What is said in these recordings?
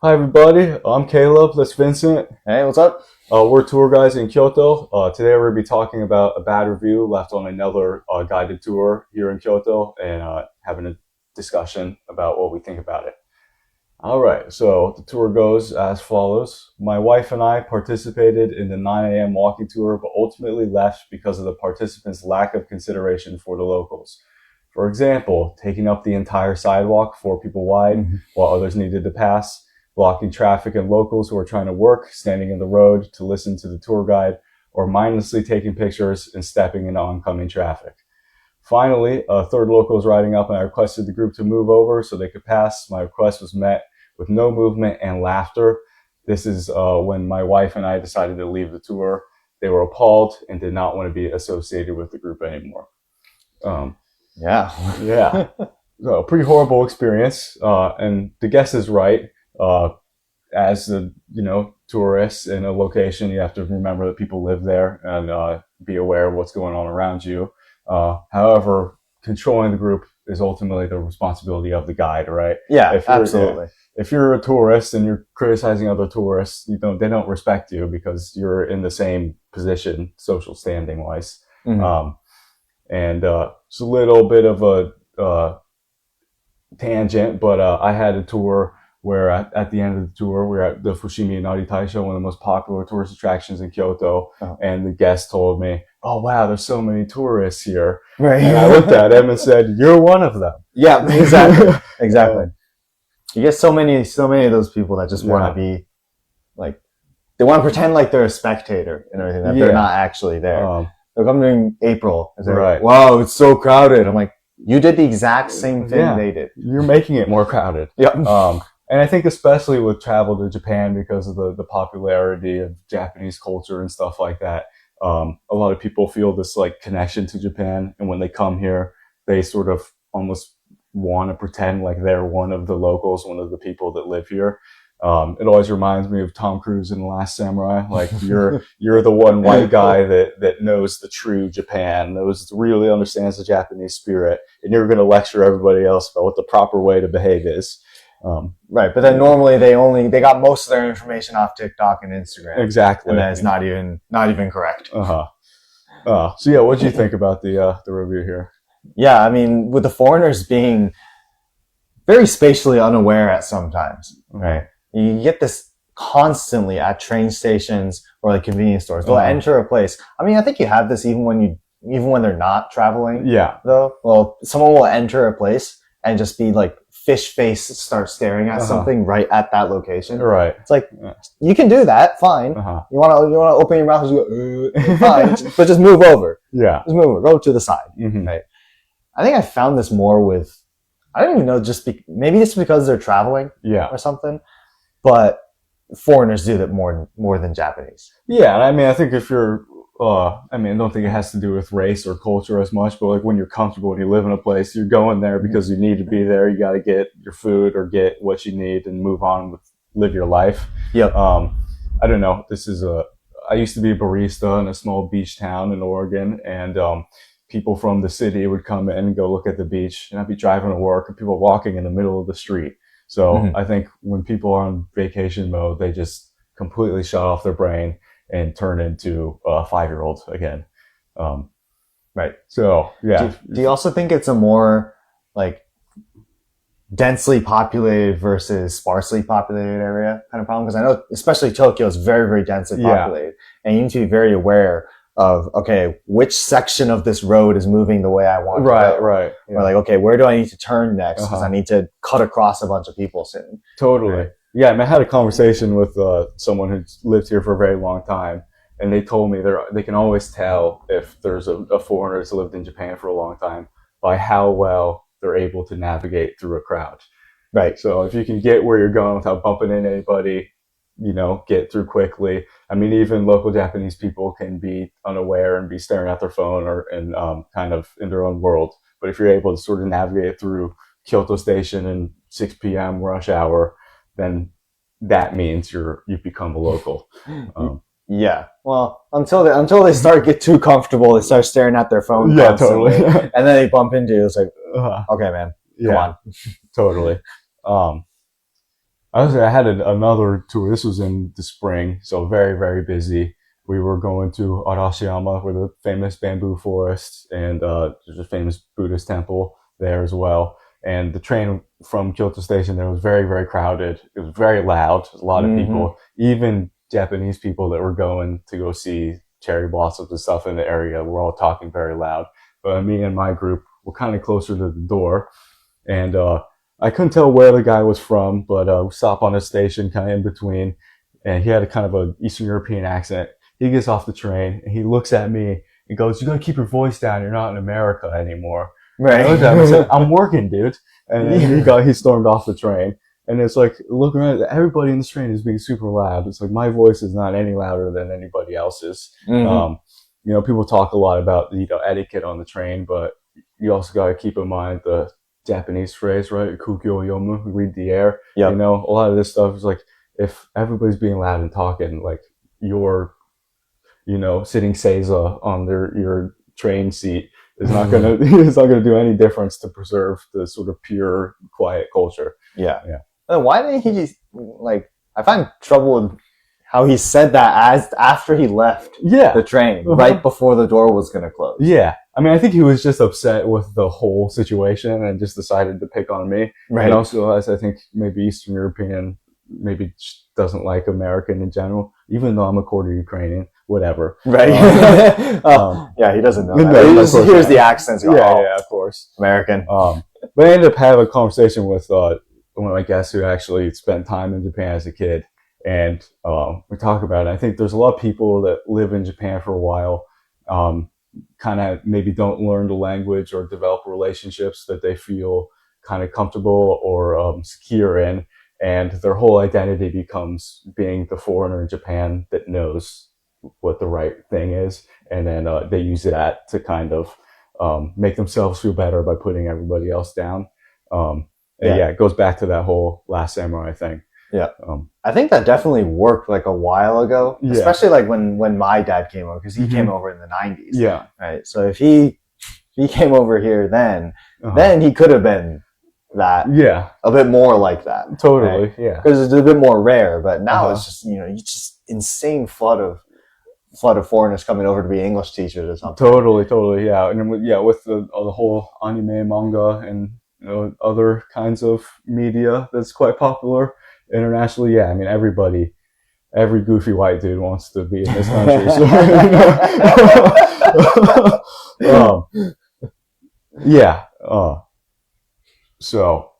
Hi everybody, I'm Caleb, that's Vincent. Hey, what's up? We're tour guides in Kyoto. Today we're going to be talking about a bad review left on another guided tour here in Kyoto and having a discussion about what we think about it. Alright, so the tour goes as follows. My wife and I participated in the 9 a.m. walking tour but ultimately left because of the participants' lack of consideration for the locals. For example, taking up the entire sidewalk 4 people wide while others needed to pass, blocking traffic and locals who are trying to work, standing in the road to listen to the tour guide, or mindlessly taking pictures and stepping into oncoming traffic. Finally, a third local was riding up and I requested the group to move over so they could pass. My request was met with no movement and laughter. This is when my wife and I decided to leave the tour. They were appalled and did not want to be associated with the group anymore. Yeah. So, pretty horrible experience. And the guest is right. As a tourist in a location, you have to remember that people live there and be aware of what's going on around you. However, controlling the group is ultimately the responsibility of the guide, right? Yeah, absolutely. If you're a tourist and you're criticizing other tourists, they don't respect you because you're in the same position, social standing wise. Mm-hmm. It's a little bit of a tangent, but I had a tour where at the end of the tour, we were at the Fushimi Inari Taisha, one of the most popular tourist attractions in Kyoto. Oh. And the guest told me, "Oh, wow, there's so many tourists here." Right. And I looked at him and said, "You're one of them." Yeah, exactly. You get so many of those people that just want to be like, they want to pretend like they're a spectator and everything, that they're not actually there. They're coming in April. Right. Wow, it's so crowded. I'm like, you did the exact same thing they did. You're making it more crowded. Yeah. And I think especially with travel to Japan, because of the popularity of Japanese culture and stuff like that, a lot of people feel this like connection to Japan. And when they come here, they sort of almost want to pretend like they're one of the locals, one of the people that live here. It always reminds me of Tom Cruise in The Last Samurai. Like you're the one white guy that knows the true Japan, really understands the Japanese spirit, and you're going to lecture everybody else about what the proper way to behave is. Right, but then normally they got most of their information off TikTok and Instagram. Exactly, and that's not even correct. So yeah, what do you think about the review here? Yeah, I mean, with the foreigners being very spatially unaware at sometimes, right? You get this constantly at train stations or like convenience stores. They'll enter a place. I mean, I think you have this even when they're not traveling. Yeah. Though, well, someone will enter a place and just be like fish face, start staring at something right at that location. Right. It's like you can do that, fine. You want to open your mouth and go, fine, but just move over. Yeah. Just move over. Go to the side. Mm-hmm. Right. I think I found this more with, I don't even know, maybe it's because they're traveling. Or something. But foreigners do that more than Japanese. Yeah, and I mean, I think if you're, I don't think it has to do with race or culture as much, but like when you're comfortable and you live in a place, you're going there because you need to be there. You got to get your food or get what you need and move on live your life. Yep. I don't know. I used to be a barista in a small beach town in Oregon, and people from the city would come in and go look at the beach, and I'd be driving to work and people walking in the middle of the street. So I think when people are on vacation mode, they just completely shut off their brain and turn into a 5-year-old again. Right. So, yeah. Do you also think it's a more like densely populated versus sparsely populated area kind of problem? Because I know especially Tokyo is very, very densely populated. And you need to be very aware of, okay, which section of this road is moving the way I want to go. Right. Yeah. Or like, okay, where do I need to turn next? Because I need to cut across a bunch of people soon. Totally. Right. Yeah, I had a conversation with someone who's lived here for a very long time, and they told me they can always tell if there's a foreigner that's lived in Japan for a long time by how well they're able to navigate through a crowd. Right. So if you can get where you're going without bumping into anybody, get through quickly. I mean, even local Japanese people can be unaware and be staring at their phone and kind of in their own world. But if you're able to sort of navigate through Kyoto Station in 6 p.m. rush hour, then that means you've become a local. Yeah. Well, until they start get too comfortable, they start staring at their phone. Yeah, totally. And then they bump into you. It's like, okay, man, come on. Totally. I had another tour. This was in the spring, so very, very busy. We were going to Arashiyama, where the famous bamboo forest, and there's a famous Buddhist temple there as well. And the train from Kyoto Station there was very, very crowded. It was very loud. There was a lot of Mm-hmm. people, even Japanese people that were going to go see cherry blossoms and stuff in the area. Were all talking very loud. But me and my group were kind of closer to the door, and I couldn't tell where the guy was from, but we stopped on a station kind of in between, and he had a kind of a Eastern European accent. He gets off the train and he looks at me and goes, "You gotta keep your voice down. You're not in America anymore." And I looked at him and said, Right. "I'm working, dude." And then he stormed off the train. And it's like, look around, everybody in this train is being super loud. It's like my voice is not any louder than anybody else's. Mm-hmm. Um, people talk a lot about etiquette on the train, but you also got to keep in mind the Japanese phrase, right? Kukyo yomu, read the air. Yep. A lot of this stuff is like if everybody's being loud and talking, like you're, sitting seiza on your train seat is not gonna it's not gonna do any difference to preserve the sort of pure quiet culture. Yeah. Yeah. Why didn't he just like? I find trouble with how he said that as after he left Yeah. the train, right before the door was going to close. Yeah. I mean, I think he was just upset with the whole situation and just decided to pick on me. Right. And also, as I think maybe Eastern European maybe doesn't like American in general, even though I'm a quarter Ukrainian, whatever. Right. Yeah, he doesn't know. No, That. He of just course hears not. the accents. Go, Yeah, oh, yeah, of course. American. But I ended up having a conversation with one of my guests who actually spent time in Japan as a kid, and we talk about it. I think there's a lot of people that live in Japan for a while, kind of maybe don't learn the language or develop relationships that they feel kind of comfortable or secure in, and their whole identity becomes being the foreigner in Japan that knows what the right thing is, and then they use that to kind of make themselves feel better by putting everybody else down. And yeah, it goes back to that whole Last Samurai thing. Yeah. I think that definitely worked like a while ago, especially like when my dad came over, because he came over in the 90s. Yeah. Right. So if he came over here then he could have been that. Yeah. A bit more like that. Totally. Right? Yeah. Because it's a bit more rare, but now it's just, you just insane flood of foreigners coming over to be English teachers or something. Totally. Yeah. And then with the whole anime, manga, and other kinds of media that's quite popular internationally. Yeah, I mean every goofy white dude wants to be in this country. So, yeah. So,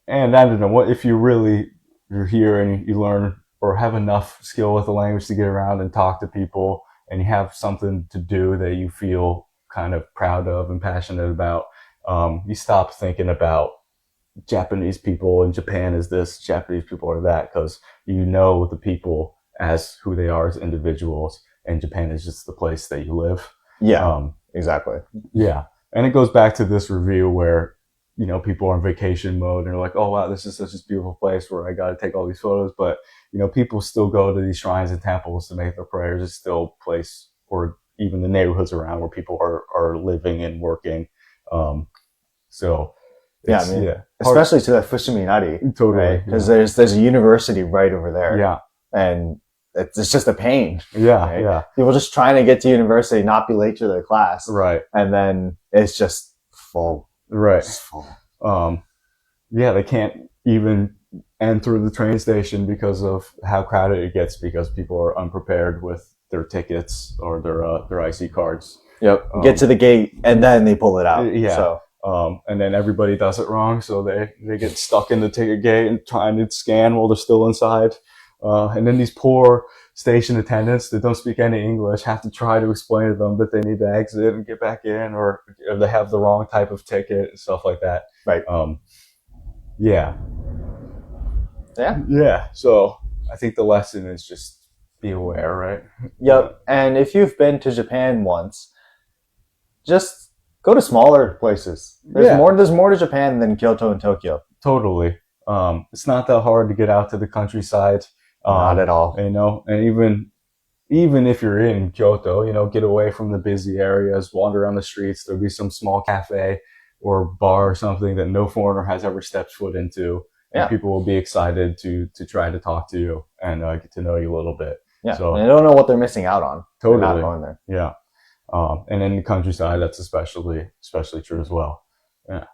and I don't know what if you're here and you learn or have enough skill with the language to get around and talk to people, and you have something to do that you feel kind of proud of and passionate about. You stop thinking about Japanese people in Japan is this, Japanese people are that, because you know the people as who they are as individuals, and Japan is just the place that you live. Yeah, exactly. Yeah, and it goes back to this review where people are in vacation mode and they're like, "Oh wow, this is such a beautiful place where I got to take all these photos," but people still go to these shrines and temples to make their prayers. It's still a place, or even the neighborhoods around where people are living and working. So yeah, I mean, especially to the Fushiminari, totally, because there's a university right over there. Yeah, and it's just a pain. Yeah, right? Yeah. People just trying to get to university, not be late to their class, right? And then it's just full, right? It's full. Yeah, they can't even enter the train station because of how crowded it gets, because people are unprepared with their tickets or their IC cards. Yep. Get to the gate and then they pull it out. Yeah. So. And then everybody does it wrong, so they get stuck in the ticket gate and trying to scan while they're still inside. And then these poor station attendants that don't speak any English have to try to explain to them that they need to exit and get back in, or they have the wrong type of ticket and stuff like that. Right. Yeah. So I think the lesson is just be aware, right? Yep. And if you've been to Japan once, just go to smaller places. There's more to Japan than Kyoto and Tokyo. Totally. It's not that hard to get out to the countryside. Not at all. And even if you're in Kyoto, get away from the busy areas, wander around the streets. There'll be some small cafe or bar or something that no foreigner has ever stepped foot into, and Yeah. people will be excited to try to talk to you and get to know you a little bit. Yeah. So and they don't know what they're missing out on. They're not totally, going there. yeah. And in the countryside, that's especially true as well. Yeah.